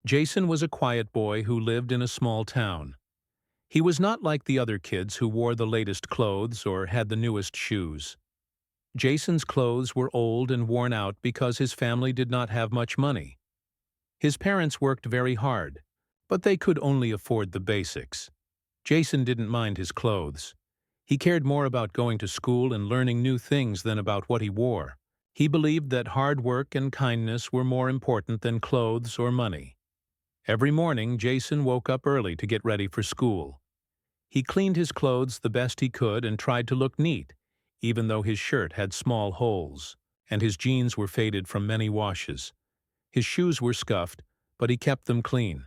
Jason was a quiet boy who lived in a small town. He was not like the other kids who wore the latest clothes or had the newest shoes. Jason's clothes were old and worn out because his family did not have much money. His parents worked very hard, but they could only afford the basics. Jason didn't mind his clothes. He cared more about going to school and learning new things than about what he wore. He believed that hard work and kindness were more important than clothes or money. Every morning, Jason woke up early to get ready for school. He cleaned his clothes the best he could and tried to look neat, even though his shirt had small holes, and his jeans were faded from many washes. His shoes were scuffed, but he kept them clean.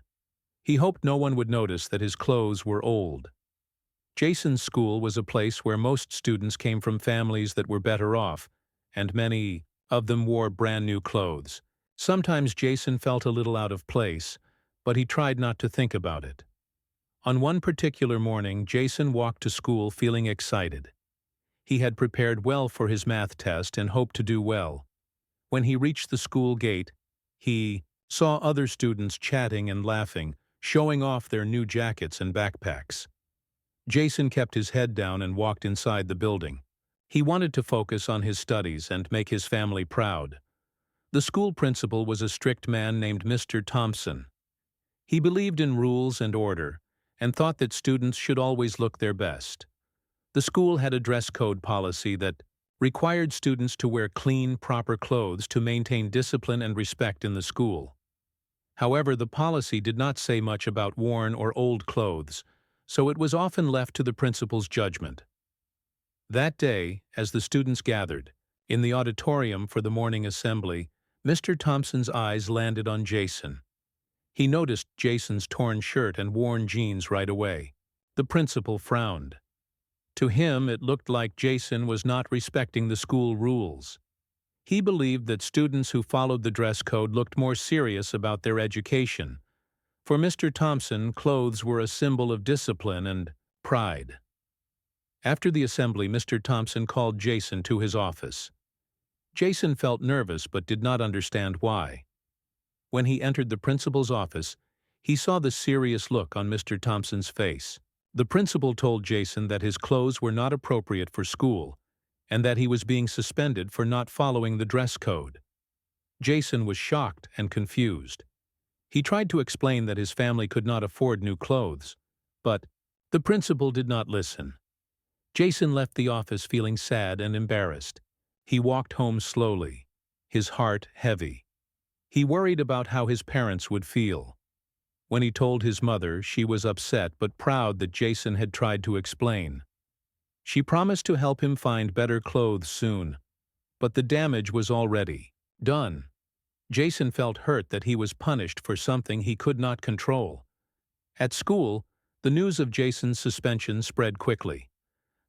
He hoped no one would notice that his clothes were old. Jason's school was a place where most students came from families that were better off, and many of them wore brand new clothes. Sometimes Jason felt a little out of place, but he tried not to think about it. On one particular morning, Jason walked to school feeling excited. He had prepared well for his math test and hoped to do well. When he reached the school gate, he saw other students chatting and laughing, showing off their new jackets and backpacks. Jason kept his head down and walked inside the building. He wanted to focus on his studies and make his family proud. The school principal was a strict man named Mr. Thompson. He believed in rules and order, and thought that students should always look their best. The school had a dress code policy that required students to wear clean, proper clothes to maintain discipline and respect in the school. However, the policy did not say much about worn or old clothes, so it was often left to the principal's judgment. That day, as the students gathered in the auditorium for the morning assembly, Mr. Thompson's eyes landed on Jason. He noticed Jason's torn shirt and worn jeans right away. The principal frowned. To him, it looked like Jason was not respecting the school rules. He believed that students who followed the dress code looked more serious about their education. For Mr. Thompson, clothes were a symbol of discipline and pride. After the assembly, Mr. Thompson called Jason to his office. Jason felt nervous but did not understand why. When he entered the principal's office, he saw the serious look on Mr. Thompson's face. The principal told Jason that his clothes were not appropriate for school and that he was being suspended for not following the dress code. Jason was shocked and confused. He tried to explain that his family could not afford new clothes, but the principal did not listen. Jason left the office feeling sad and embarrassed. He walked home slowly, his heart heavy. He worried about how his parents would feel. When he told his mother, she was upset but proud that Jason had tried to explain. She promised to help him find better clothes soon, but the damage was already done. Jason felt hurt that he was punished for something he could not control. At school, the news of Jason's suspension spread quickly.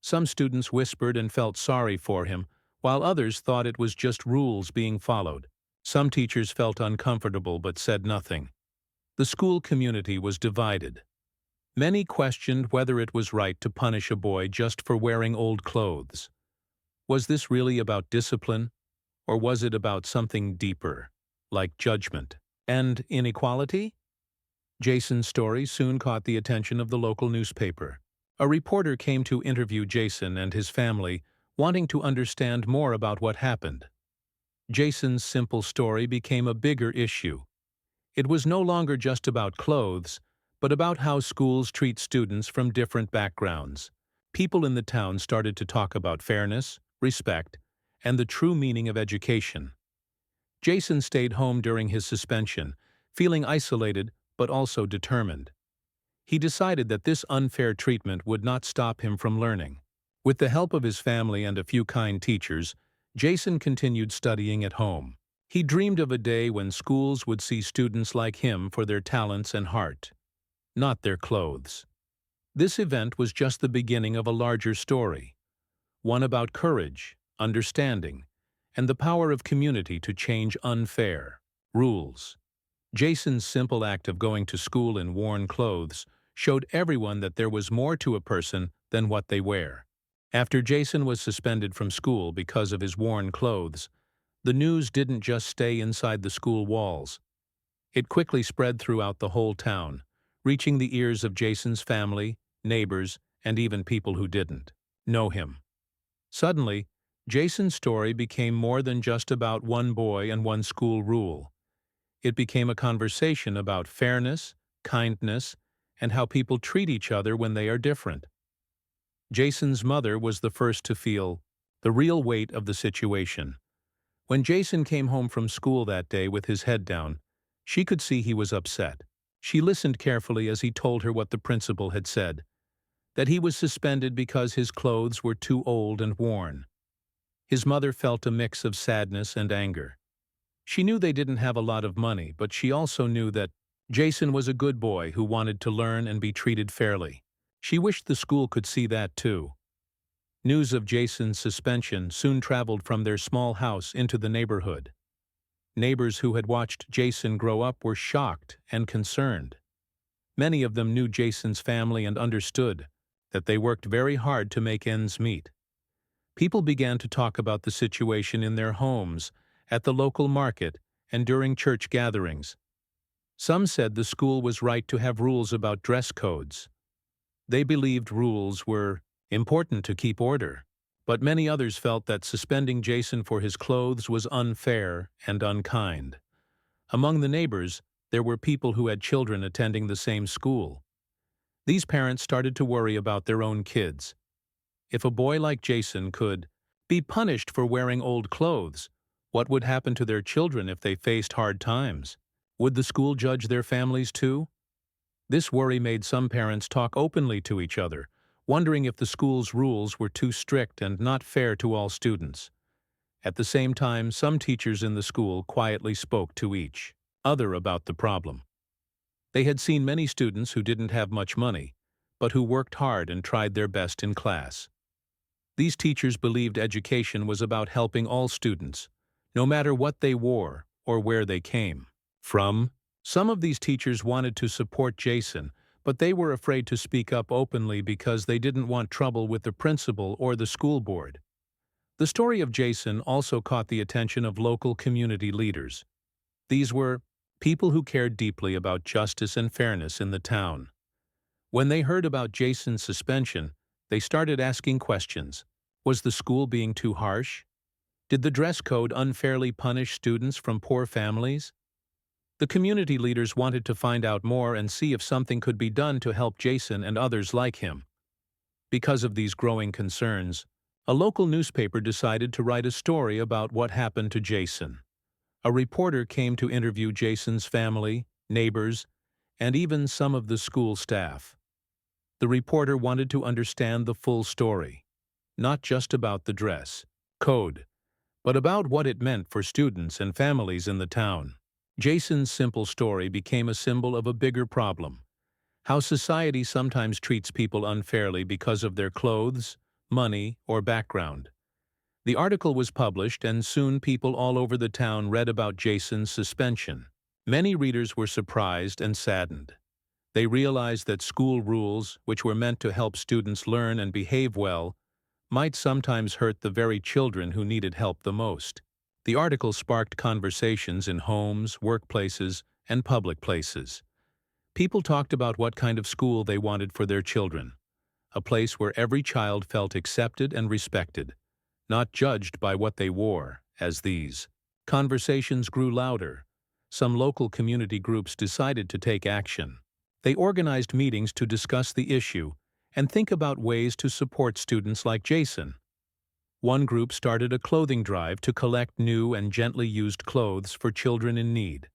Some students whispered and felt sorry for him, while others thought it was just rules being followed. Some teachers felt uncomfortable but said nothing. The school community was divided. Many questioned whether it was right to punish a boy just for wearing old clothes. Was this really about discipline, or was it about something deeper, like judgment and inequality? Jason's story soon caught the attention of the local newspaper. A reporter came to interview Jason and his family, wanting to understand more about what happened. Jason's simple story became a bigger issue. It was no longer just about clothes, but about how schools treat students from different backgrounds. People in the town started to talk about fairness, respect, and the true meaning of education. Jason stayed home during his suspension, feeling isolated but also determined. He decided that this unfair treatment would not stop him from learning. With the help of his family and a few kind teachers, Jason continued studying at home. He dreamed of a day when schools would see students like him for their talents and heart, not their clothes. This event was just the beginning of a larger story, one about courage, understanding, and the power of community to change unfair rules. Jason's simple act of going to school in worn clothes showed everyone that there was more to a person than what they wear. After Jason was suspended from school because of his worn clothes, the news didn't just stay inside the school walls. It quickly spread throughout the whole town, reaching the ears of Jason's family, neighbors, and even people who didn't know him. Suddenly, Jason's story became more than just about one boy and one school rule. It became a conversation about fairness, kindness, and how people treat each other when they are different. Jason's mother was the first to feel the real weight of the situation. When Jason came home from school that day with his head down, she could see he was upset. She listened carefully as he told her what the principal had said, that he was suspended because his clothes were too old and worn. His mother felt a mix of sadness and anger. She knew they didn't have a lot of money, but she also knew that Jason was a good boy who wanted to learn and be treated fairly. She wished the school could see that too. News of Jason's suspension soon traveled from their small house into the neighborhood. Neighbors who had watched Jason grow up were shocked and concerned. Many of them knew Jason's family and understood that they worked very hard to make ends meet. People began to talk about the situation in their homes, at the local market, and during church gatherings. Some said the school was right to have rules about dress codes. They believed rules were important to keep order, but many others felt that suspending Jason for his clothes was unfair and unkind. Among the neighbors, there were people who had children attending the same school. These parents started to worry about their own kids. If a boy like Jason could be punished for wearing old clothes, what would happen to their children if they faced hard times? Would the school judge their families too? This worry made some parents talk openly to each other, wondering if the school's rules were too strict and not fair to all students. At the same time, some teachers in the school quietly spoke to each other about the problem. They had seen many students who didn't have much money, but who worked hard and tried their best in class. These teachers believed education was about helping all students, no matter what they wore or where they came from. Some of these teachers wanted to support Jason, but they were afraid to speak up openly because they didn't want trouble with the principal or the school board. The story of Jason also caught the attention of local community leaders. These were people who cared deeply about justice and fairness in the town. When they heard about Jason's suspension, they started asking questions. Was the school being too harsh? Did the dress code unfairly punish students from poor families? The community leaders wanted to find out more and see if something could be done to help Jason and others like him. Because of these growing concerns, a local newspaper decided to write a story about what happened to Jason. A reporter came to interview Jason's family, neighbors, and even some of the school staff. The reporter wanted to understand the full story, not just about the dress code, but about what it meant for students and families in the town. Jason's simple story became a symbol of a bigger problem: how society sometimes treats people unfairly because of their clothes, money, or background. The article was published, and soon people all over the town read about Jason's suspension. Many readers were surprised and saddened. They realized that school rules, which were meant to help students learn and behave well, might sometimes hurt the very children who needed help the most. The article sparked conversations in homes, workplaces, and public places. People talked about what kind of school they wanted for their children, a place where every child felt accepted and respected, not judged by what they wore. As these conversations grew louder, some local community groups decided to take action. They organized meetings to discuss the issue and think about ways to support students like Jason. One group started a clothing drive to collect new and gently used clothes for children in need.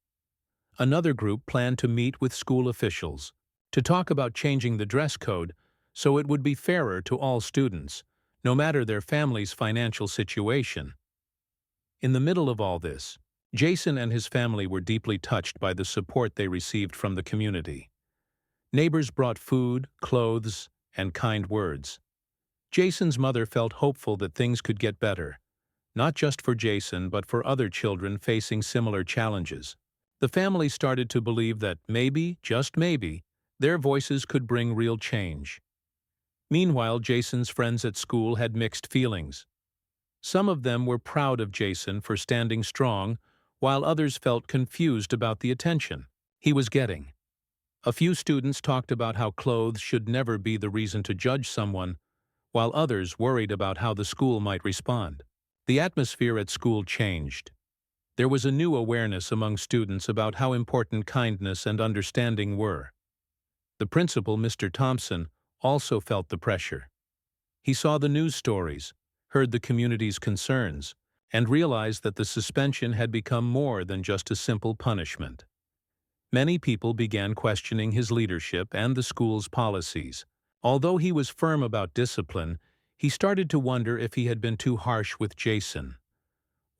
Another group planned to meet with school officials to talk about changing the dress code so it would be fairer to all students, no matter their family's financial situation. In the middle of all this, Jason and his family were deeply touched by the support they received from the community. Neighbors brought food, clothes, and kind words. Jason's mother felt hopeful that things could get better, not just for Jason but for other children facing similar challenges. The family started to believe that maybe, just maybe, their voices could bring real change. Meanwhile, Jason's friends at school had mixed feelings. Some of them were proud of Jason for standing strong, while others felt confused about the attention he was getting. A few students talked about how clothes should never be the reason to judge someone, while others worried about how the school might respond. The atmosphere at school changed. There was a new awareness among students about how important kindness and understanding were. The principal, Mr. Thompson, also felt the pressure. He saw the news stories, heard the community's concerns, and realized that the suspension had become more than just a simple punishment. Many people began questioning his leadership and the school's policies. Although he was firm about discipline, he started to wonder if he had been too harsh with Jason.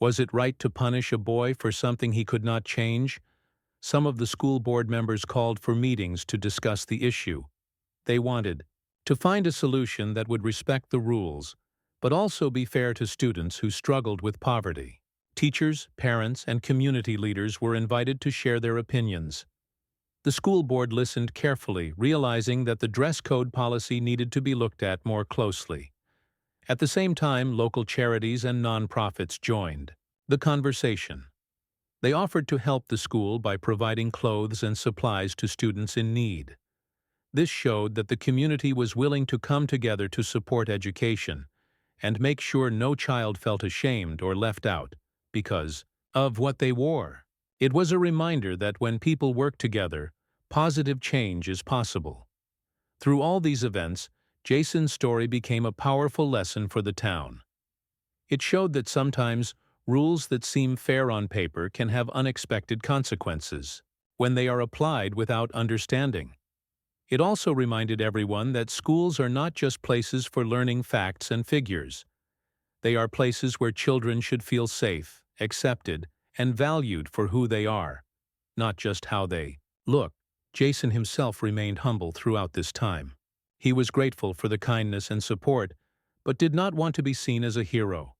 Was it right to punish a boy for something he could not change? Some of the school board members called for meetings to discuss the issue. They wanted to find a solution that would respect the rules, but also be fair to students who struggled with poverty. Teachers, parents, and community leaders were invited to share their opinions. The school board listened carefully, realizing that the dress code policy needed to be looked at more closely. At the same time, local charities and nonprofits joined the conversation. They offered to help the school by providing clothes and supplies to students in need. This showed that the community was willing to come together to support education and make sure no child felt ashamed or left out because of what they wore. It was a reminder that when people work together, positive change is possible. Through all these events, Jason's story became a powerful lesson for the town. It showed that sometimes rules that seem fair on paper can have unexpected consequences when they are applied without understanding. It also reminded everyone that schools are not just places for learning facts and figures. They are places where children should feel safe, accepted, and valued for who they are, not just how they look. Jason himself remained humble throughout this time. He was grateful for the kindness and support, but did not want to be seen as a hero.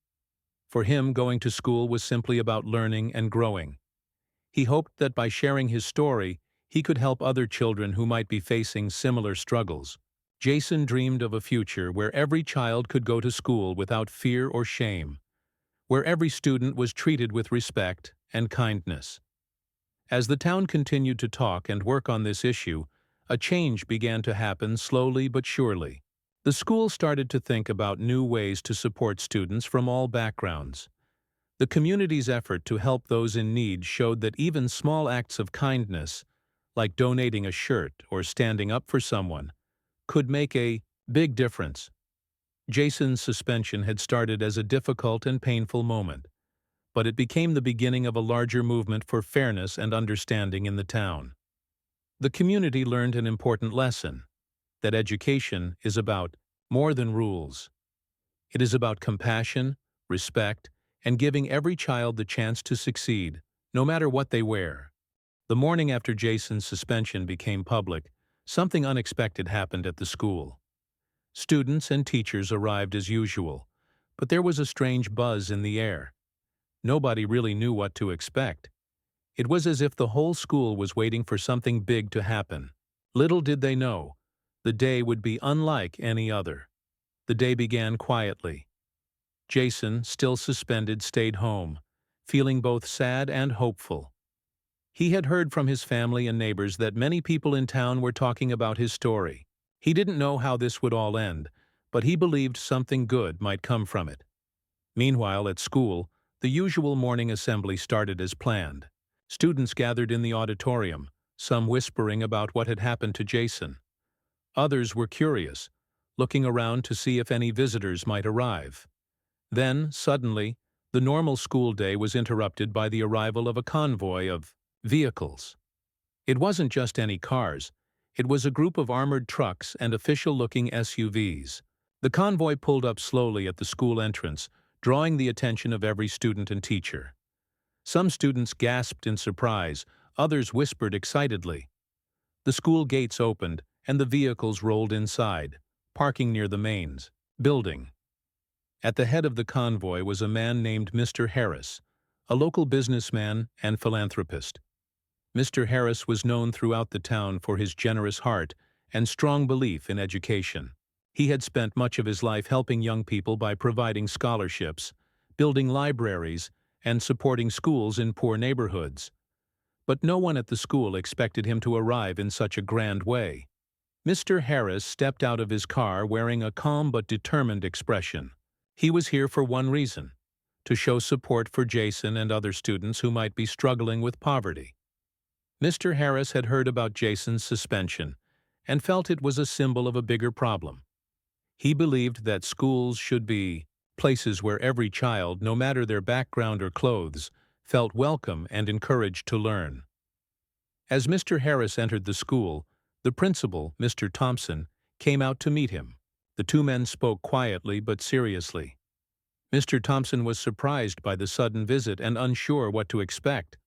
For him, going to school was simply about learning and growing. He hoped that by sharing his story, he could help other children who might be facing similar struggles. Jason dreamed of a future where every child could go to school without fear or shame, where every student was treated with respect and kindness. As the town continued to talk and work on this issue, a change began to happen slowly but surely. The school started to think about new ways to support students from all backgrounds. The community's effort to help those in need showed that even small acts of kindness, like donating a shirt or standing up for someone, could make a big difference. Jason's suspension had started as a difficult and painful moment, but it became the beginning of a larger movement for fairness and understanding in the town. The community learned an important lesson, that education is about more than rules. It is about compassion, respect, and giving every child the chance to succeed, no matter what they wear. The morning after Jason's suspension became public, something unexpected happened at the school. Students and teachers arrived as usual, but there was a strange buzz in the air. Nobody really knew what to expect. It was as if the whole school was waiting for something big to happen. Little did they know, the day would be unlike any other. The day began quietly. Jason, still suspended, stayed home, feeling both sad and hopeful. He had heard from his family and neighbors that many people in town were talking about his story. He didn't know how this would all end, but he believed something good might come from it. Meanwhile, at school, the usual morning assembly started as planned. Students gathered in the auditorium, some whispering about what had happened to Jason. Others were curious, looking around to see if any visitors might arrive. Then, suddenly, the normal school day was interrupted by the arrival of a convoy of vehicles. It wasn't just any cars. It was a group of armored trucks and official-looking SUVs. The convoy pulled up slowly at the school entrance, drawing the attention of every student and teacher. Some students gasped in surprise, others whispered excitedly. The school gates opened, and the vehicles rolled inside, parking near the main building. At the head of the convoy was a man named Mr. Harris, a local businessman and philanthropist. Mr. Harris was known throughout the town for his generous heart and strong belief in education. He had spent much of his life helping young people by providing scholarships, building libraries, and supporting schools in poor neighborhoods. But no one at the school expected him to arrive in such a grand way. Mr. Harris stepped out of his car wearing a calm but determined expression. He was here for one reason: to show support for Jason and other students who might be struggling with poverty. Mr. Harris had heard about Jason's suspension and felt it was a symbol of a bigger problem. He believed that schools should be places where every child, no matter their background or clothes, felt welcome and encouraged to learn. As Mr. Harris entered the school, the principal, Mr. Thompson, came out to meet him. The two men spoke quietly but seriously. Mr. Thompson was surprised by the sudden visit and unsure what to expect.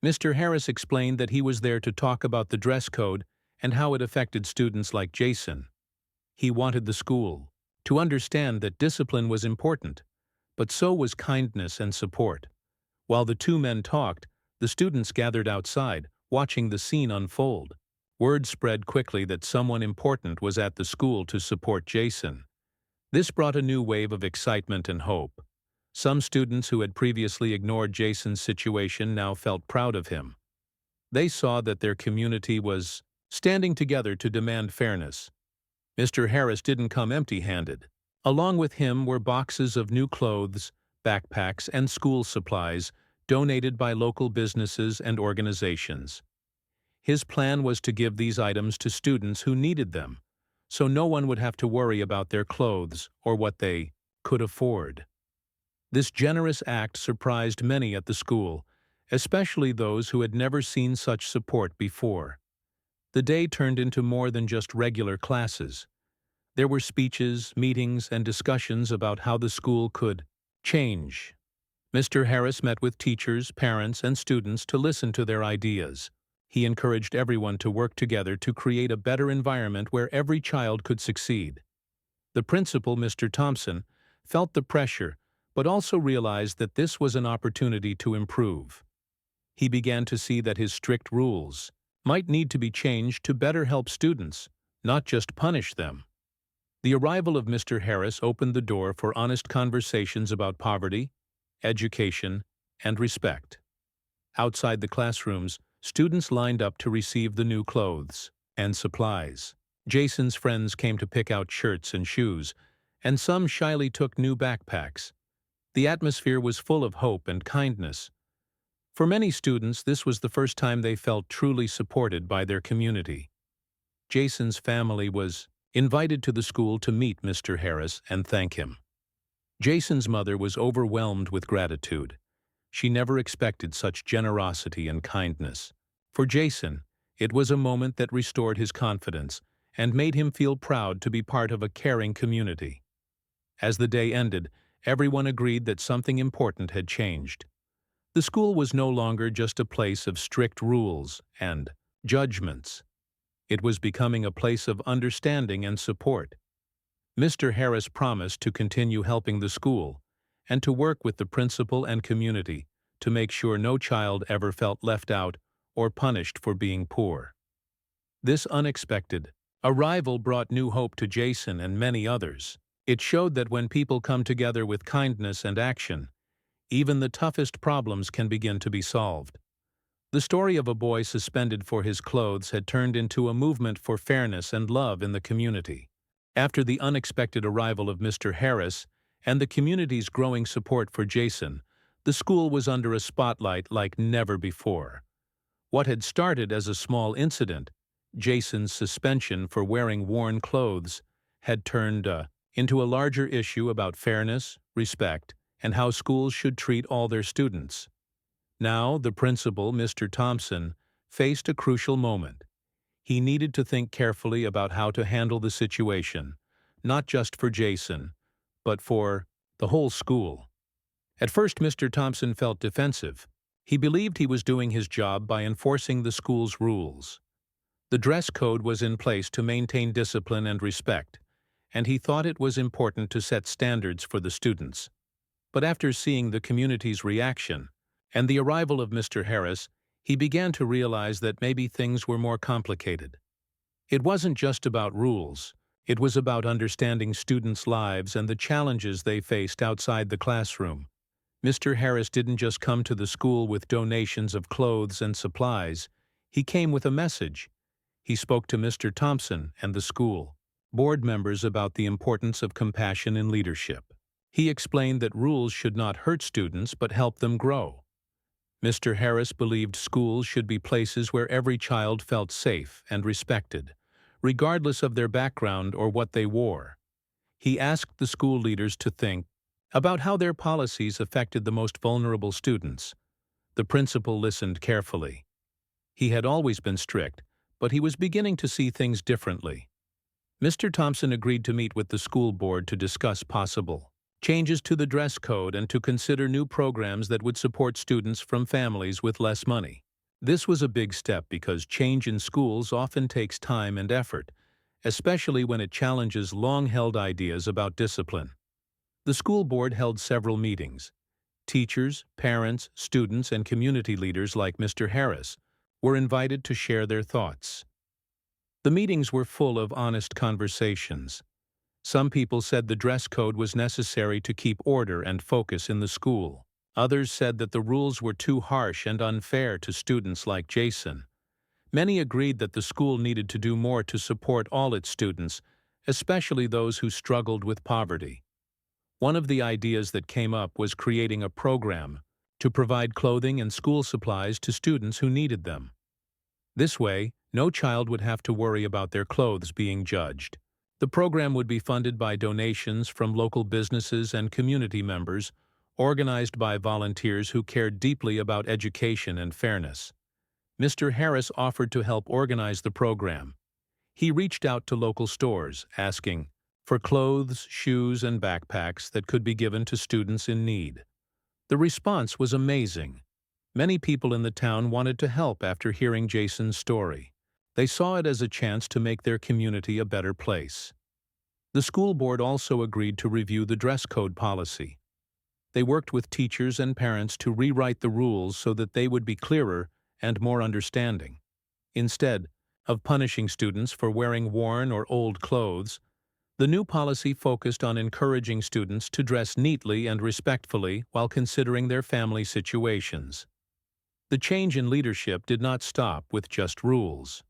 Mr. Harris explained that he was there to talk about the dress code and how it affected students like Jason. He wanted the school to understand that discipline was important, but so was kindness and support. While the two men talked, the students gathered outside, watching the scene unfold. Word spread quickly that someone important was at the school to support Jason. This brought a new wave of excitement and hope. Some students who had previously ignored Jason's situation now felt proud of him. They saw that their community was standing together to demand fairness. Mr. Harris didn't come empty-handed. Along with him were boxes of new clothes, backpacks, and school supplies donated by local businesses and organizations. His plan was to give these items to students who needed them, so no one would have to worry about their clothes or what they could afford. This generous act surprised many at the school, especially those who had never seen such support before. The day turned into more than just regular classes. There were speeches, meetings, and discussions about how the school could change. Mr. Harris met with teachers, parents, and students to listen to their ideas. He encouraged everyone to work together to create a better environment where every child could succeed. The principal, Mr. Thompson, felt the pressure, but also realized that this was an opportunity to improve. He began to see that his strict rules might need to be changed to better help students, not just punish them. The arrival of Mr. Harris opened the door for honest conversations about poverty, education, and respect. Outside the classrooms, students lined up to receive the new clothes and supplies. Jason's friends came to pick out shirts and shoes, and some shyly took new backpacks. The atmosphere was full of hope and kindness. For many students, this was the first time they felt truly supported by their community. Jason's family was invited to the school to meet Mr. Harris and thank him. Jason's mother was overwhelmed with gratitude. She never expected such generosity and kindness. For Jason, it was a moment that restored his confidence and made him feel proud to be part of a caring community. As the day ended, everyone agreed that something important had changed. The school was no longer just a place of strict rules and judgments. It was becoming a place of understanding and support. Mr. Harris promised to continue helping the school and to work with the principal and community to make sure no child ever felt left out or punished for being poor. This unexpected arrival brought new hope to Jason and many others. It showed that when people come together with kindness and action, even the toughest problems can begin to be solved. The story of a boy suspended for his clothes had turned into a movement for fairness and love in the community. After the unexpected arrival of Mr. Harris and the community's growing support for Jason, the school was under a spotlight like never before. What had started as a small incident, Jason's suspension for wearing worn clothes, had turned into a larger issue about fairness, respect, and how schools should treat all their students. Now, the principal, Mr. Thompson, faced a crucial moment. He needed to think carefully about how to handle the situation, not just for Jason, but for the whole school. At first, Mr. Thompson felt defensive. He believed he was doing his job by enforcing the school's rules. The dress code was in place to maintain discipline and respect, and he thought it was important to set standards for the students. But after seeing the community's reaction and the arrival of Mr. Harris, he began to realize that maybe things were more complicated. It wasn't just about rules. It was about understanding students' lives and the challenges they faced outside the classroom. Mr. Harris didn't just come to the school with donations of clothes and supplies. He came with a message. He spoke to Mr. Thompson and the school board members about the importance of compassion in leadership. He explained that rules should not hurt students but help them grow. Mr. Harris believed schools should be places where every child felt safe and respected, regardless of their background or what they wore. He asked the school leaders to think about how their policies affected the most vulnerable students. The principal listened carefully. He had always been strict, but he was beginning to see things differently. Mr. Thompson agreed to meet with the school board to discuss possible changes to the dress code and to consider new programs that would support students from families with less money. This was a big step because change in schools often takes time and effort, especially when it challenges long-held ideas about discipline. The school board held several meetings. Teachers, parents, students, and community leaders like Mr. Harris were invited to share their thoughts. The meetings were full of honest conversations. Some people said the dress code was necessary to keep order and focus in the school. Others said that the rules were too harsh and unfair to students like Jason. Many agreed that the school needed to do more to support all its students, especially those who struggled with poverty. One of the ideas that came up was creating a program to provide clothing and school supplies to students who needed them. This way, no child would have to worry about their clothes being judged. The program would be funded by donations from local businesses and community members, organized by volunteers who cared deeply about education and fairness. Mr. Harris offered to help organize the program. He reached out to local stores, asking for clothes, shoes, and backpacks that could be given to students in need. The response was amazing. Many people in the town wanted to help after hearing Jason's story. They saw it as a chance to make their community a better place. The school board also agreed to review the dress code policy. They worked with teachers and parents to rewrite the rules so that they would be clearer and more understanding. Instead of punishing students for wearing worn or old clothes, the new policy focused on encouraging students to dress neatly and respectfully while considering their family situations. The change in leadership did not stop with just rules.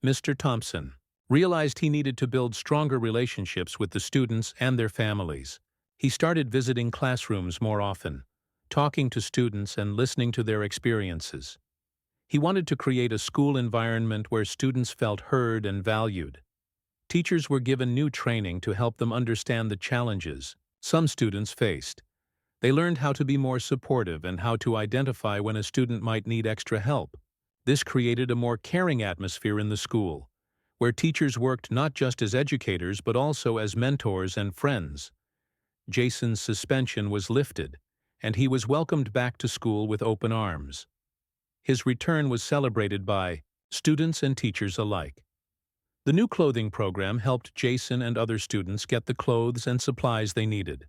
Mr. Thompson realized he needed to build stronger relationships with the students and their families. He started visiting classrooms more often, talking to students and listening to their experiences. He wanted to create a school environment where students felt heard and valued. Teachers were given new training to help them understand the challenges some students faced. They learned how to be more supportive and how to identify when a student might need extra help. This created a more caring atmosphere in the school, where teachers worked not just as educators but also as mentors and friends. Jason's suspension was lifted, and he was welcomed back to school with open arms. His return was celebrated by students and teachers alike. The new clothing program helped Jason and other students get the clothes and supplies they needed.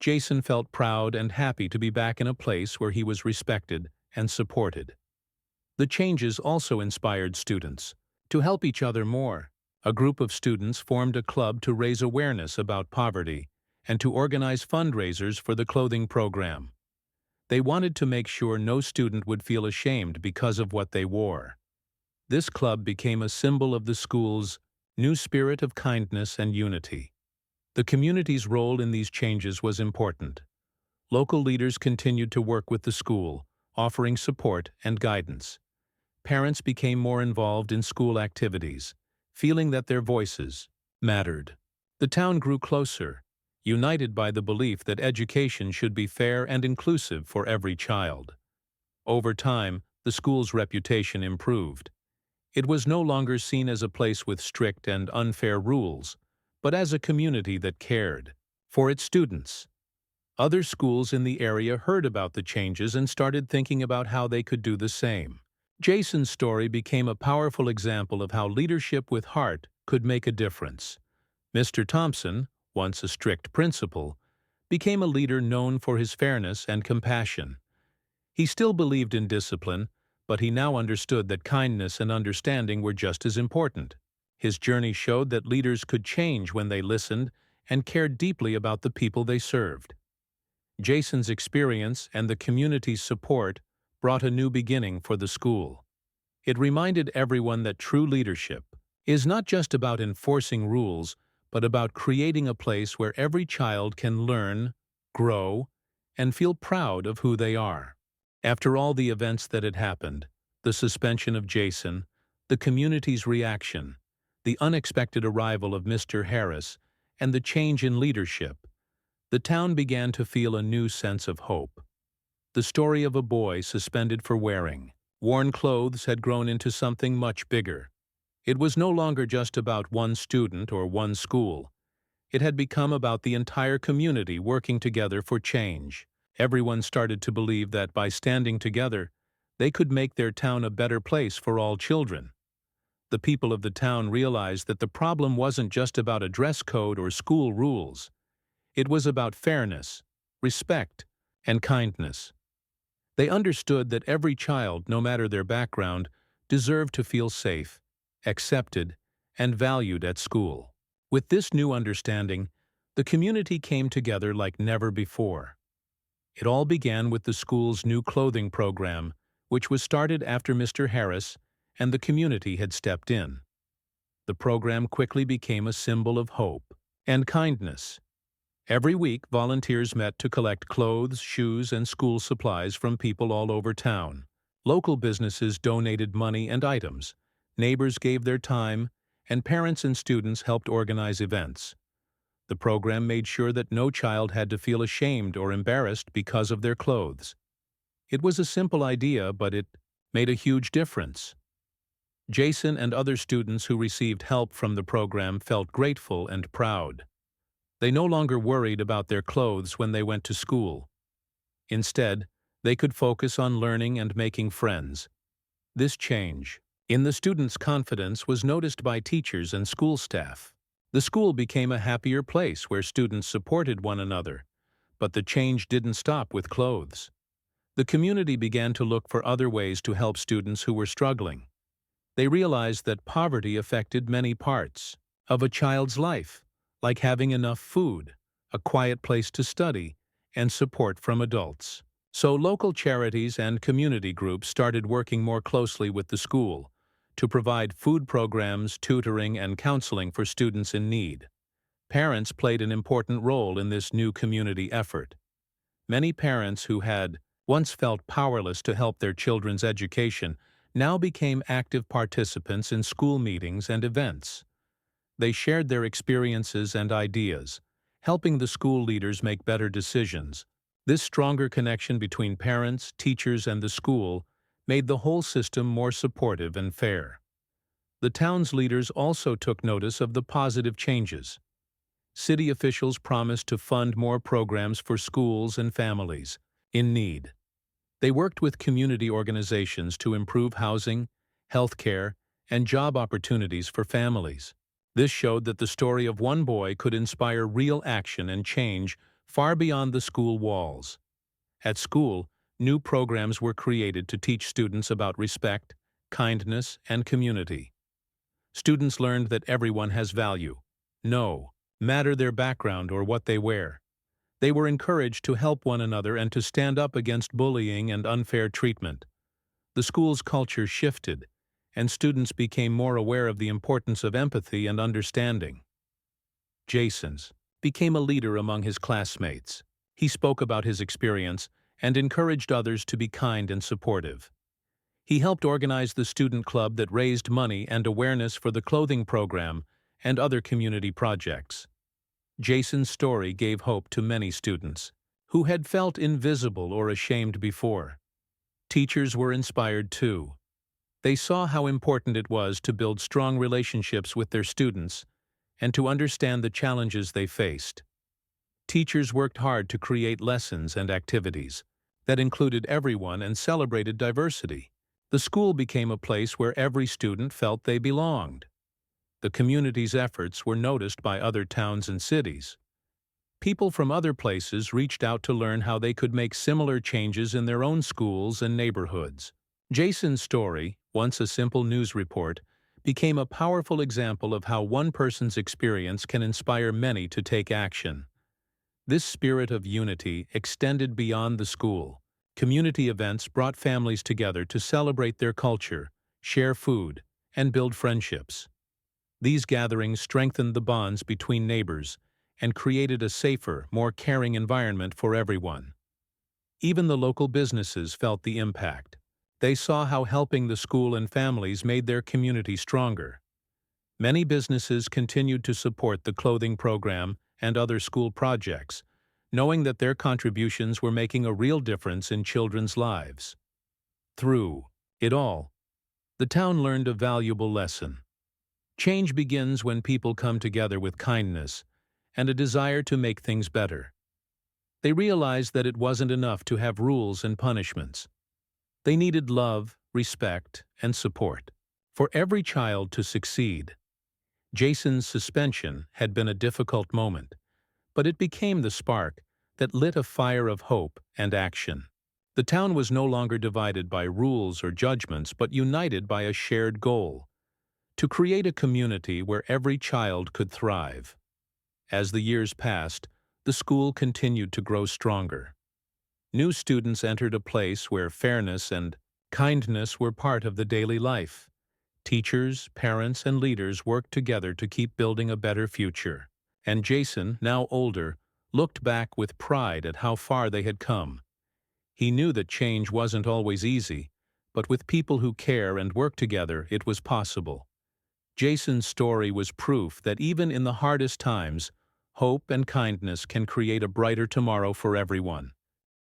Jason felt proud and happy to be back in a place where he was respected and supported. The changes also inspired students to help each other more. A group of students formed a club to raise awareness about poverty and to organize fundraisers for the clothing program. They wanted to make sure no student would feel ashamed because of what they wore. This club became a symbol of the school's new spirit of kindness and unity. The community's role in these changes was important. Local leaders continued to work with the school, offering support and guidance. Parents became more involved in school activities, feeling that their voices mattered. The town grew closer, united by the belief that education should be fair and inclusive for every child. Over time, the school's reputation improved. It was no longer seen as a place with strict and unfair rules, but as a community that cared for its students. Other schools in the area heard about the changes and started thinking about how they could do the same. Jason's story became a powerful example of how leadership with heart could make a difference. Mr. Thompson, once a strict principal, became a leader known for his fairness and compassion. He still believed in discipline, but he now understood that kindness and understanding were just as important. His journey showed that leaders could change when they listened and cared deeply about the people they served. Jason's experience and the community's support brought a new beginning for the school. It reminded everyone that true leadership is not just about enforcing rules, but about creating a place where every child can learn, grow, and feel proud of who they are. After all the events that had happened, the suspension of Jason, the community's reaction, the unexpected arrival of Mr. Harris, and the change in leadership, the town began to feel a new sense of hope. The story of a boy suspended for wearing worn clothes had grown into something much bigger. It was no longer just about one student or one school. It had become about the entire community working together for change. Everyone started to believe that by standing together, they could make their town a better place for all children. The people of the town realized that the problem wasn't just about a dress code or school rules. It was about fairness, respect, and kindness. They understood that every child, no matter their background, deserved to feel safe, accepted, and valued at school. With this new understanding, the community came together like never before. It all began with the school's new clothing program, which was started after Mr. Harris and the community had stepped in. The program quickly became a symbol of hope and kindness. Every week, volunteers met to collect clothes, shoes, and school supplies from people all over town. Local businesses donated money and items, neighbors gave their time, and parents and students helped organize events. The program made sure that no child had to feel ashamed or embarrassed because of their clothes. It was a simple idea, but it made a huge difference. Jason and other students who received help from the program felt grateful and proud. They no longer worried about their clothes when they went to school. Instead, they could focus on learning and making friends. This change in the students' confidence was noticed by teachers and school staff. The school became a happier place where students supported one another. But the change didn't stop with clothes. The community began to look for other ways to help students who were struggling. They realized that poverty affected many parts of a child's life, like having enough food, a quiet place to study, and support from adults. So local charities and community groups started working more closely with the school to provide food programs, tutoring, and counseling for students in need. Parents played an important role in this new community effort. Many parents who had once felt powerless to help their children's education now became active participants in school meetings and events. They shared their experiences and ideas, helping the school leaders make better decisions. This stronger connection between parents, teachers, and the school made the whole system more supportive and fair. The town's leaders also took notice of the positive changes. City officials promised to fund more programs for schools and families in need. They worked with community organizations to improve housing, health care, and job opportunities for families. This showed that the story of one boy could inspire real action and change far beyond the school walls. At school, new programs were created to teach students about respect, kindness, and community. Students learned that everyone has value, no matter their background or what they wear. They were encouraged to help one another and to stand up against bullying and unfair treatment. The school's culture shifted, and students became more aware of the importance of empathy and understanding. Jason's became a leader among his classmates. He spoke about his experience and encouraged others to be kind and supportive. He helped organize the student club that raised money and awareness for the clothing program and other community projects. Jason's story gave hope to many students who had felt invisible or ashamed before. Teachers were inspired too. They saw how important it was to build strong relationships with their students and to understand the challenges they faced. Teachers worked hard to create lessons and activities that included everyone and celebrated diversity. The school became a place where every student felt they belonged. The community's efforts were noticed by other towns and cities. People from other places reached out to learn how they could make similar changes in their own schools and neighborhoods. Jason's story, once a simple news report, became a powerful example of how one person's experience can inspire many to take action. This spirit of unity extended beyond the school. Community events brought families together to celebrate their culture, share food, and build friendships. These gatherings strengthened the bonds between neighbors and created a safer, more caring environment for everyone. Even the local businesses felt the impact. They saw how helping the school and families made their community stronger. Many businesses continued to support the clothing program and other school projects, knowing that their contributions were making a real difference in children's lives. Through it all, the town learned a valuable lesson. Change begins when people come together with kindness and a desire to make things better. They realized that it wasn't enough to have rules and punishments. They needed love, respect, and support. For every child to succeed, Jason's suspension had been a difficult moment, but it became the spark that lit a fire of hope and action. The town was no longer divided by rules or judgments, but united by a shared goal: to create a community where every child could thrive. As the years passed, the school continued to grow stronger. New students entered a place where fairness and kindness were part of the daily life. Teachers, parents, and leaders worked together to keep building a better future. And Jason, now older, looked back with pride at how far they had come. He knew that change wasn't always easy, but with people who care and work together, it was possible. Jason's story was proof that even in the hardest times, hope and kindness can create a brighter tomorrow for everyone.